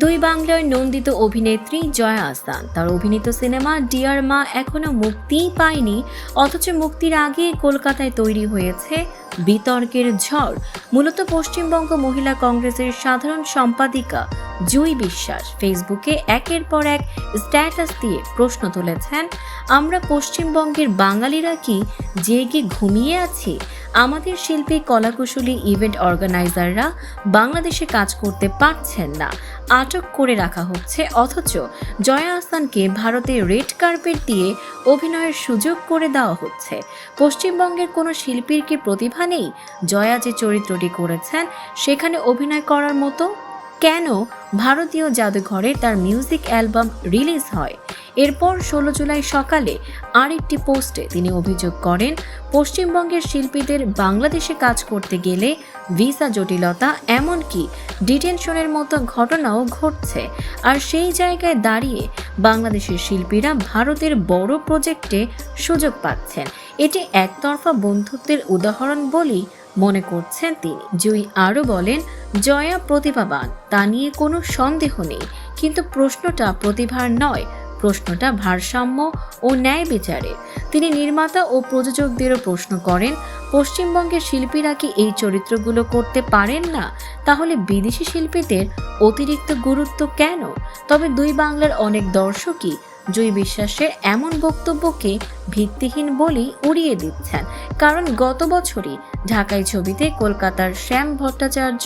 দুই বাংলার নন্দিত অভিনেত্রী জয়া আহসান তার অভিনীত সিনেমা ডিয়ার মা এখনো মুক্তিই পায়নি, অথচ মুক্তির আগে কলকাতায় তৈরি হয়েছে বিতর্কের ঝড়। মূলত পশ্চিমবঙ্গ মহিলা কংগ্রেসের সাধারণ সম্পাদিকা জুই বিশ্বাস ফেসবুকে একের পর এক স্ট্যাটাস দিয়ে প্রশ্ন তুলেছেন, আমরা পশ্চিমবঙ্গের বাঙালিরা কি জেগে ঘুমিয়ে আছি? আমাদের শিল্পী, কলাকুশলী, ইভেন্ট অর্গানাইজাররা বাংলাদেশে কাজ করতে পারছেন না, আটক করে রাখা হচ্ছে, অথচ জয়া আহসানকে ভারতে রেড কার্পেট দিয়ে অভিনয়ের সুযোগ করে দেওয়া হচ্ছে। পশ্চিমবঙ্গের কোনো শিল্পীর কি প্রতিভা নেই? জয়া যে চরিত্রটি করেছেন সেখানে অভিনয় করার মতো? কেন ভারতীয় জাদুঘরে তার মিউজিক অ্যালবাম রিলিজ হয়? এরপর 16 জুলাই সকালে আরেকটি পোস্টে তিনি অভিযোগ করেন, পশ্চিমবঙ্গের শিল্পীদের বাংলাদেশে কাজ করতে গেলে ভিসা জটিলতা, এমনকি ডিটেনশনের মতো ঘটনাও ঘটছে। আর সেই জায়গায় দাঁড়িয়ে বাংলাদেশের শিল্পীরা ভারতের বড় প্রজেক্টে সুযোগ পাচ্ছেন। এটি একতরফা বন্ধুত্বের উদাহরণ বলেই মনে করছেন তিনি। জুই আরও বলেন, জয়া প্রতিভাবান, তা নিয়ে কোনো সন্দেহ নেই, কিন্তু প্রশ্নটা প্রতিভার নয়, প্রশ্নটা ভারসাম্য ও ন্যায় বিচারের। তিনি নির্মাতা ও প্রযোজকদেরও প্রশ্ন করেন, পশ্চিমবঙ্গের শিল্পীরা কি এই চরিত্রগুলো করতে পারেন না? তাহলে বিদেশি শিল্পীদের অতিরিক্ত গুরুত্ব কেন? তবে দুই বাংলার অনেক দর্শকই জুই বিশ্বাসের এমন বক্তব্যকে ভিত্তিহীন বলেই উড়িয়ে দিচ্ছেন, কারণ গত বছরই ঢাকাই ছবিতে কলকাতার শ্যাম ভট্টাচার্য,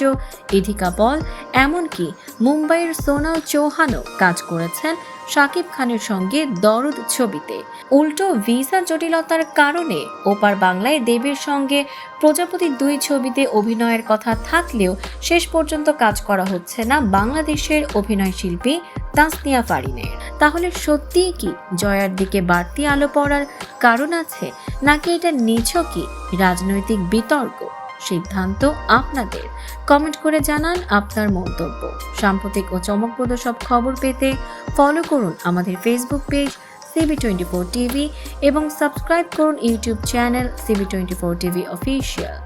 ইধিকা পল, এমনকি মুম্বাইয়ের সোনাল চৌহানও কাজ করেছেন শাকিব খানের সঙ্গে দরদ ছবিতে। উল্টো ভিসা জটিলতার কারণে ওপার বাংলায় দেবের সঙ্গে প্রজাপতি 2 ছবিতে অভিনয়ের কথা থাকলেও শেষ পর্যন্ত কাজ করা হচ্ছে না বাংলাদেশের অভিনয় শিল্পী তাসনিয়া ফারিনের। তাহলে সত্যিই কি জয়ার দিকে বাড়তি আলো পড়ার কারণ আছে, নাকি এটা নিছকই রাজনৈতিক বিতর্ক? সিদ্ধান্ত আপনাদের। কমেন্ট করে জানান আপনার মন্তব্য। সাম্প্রতিক ও চমকপ্রদ সব খবর পেতে ফলো করুন আমাদের ফেসবুক পেজ CB24 TV এবং সাবস্ক্রাইব করুন YouTube channel CB24 TV official.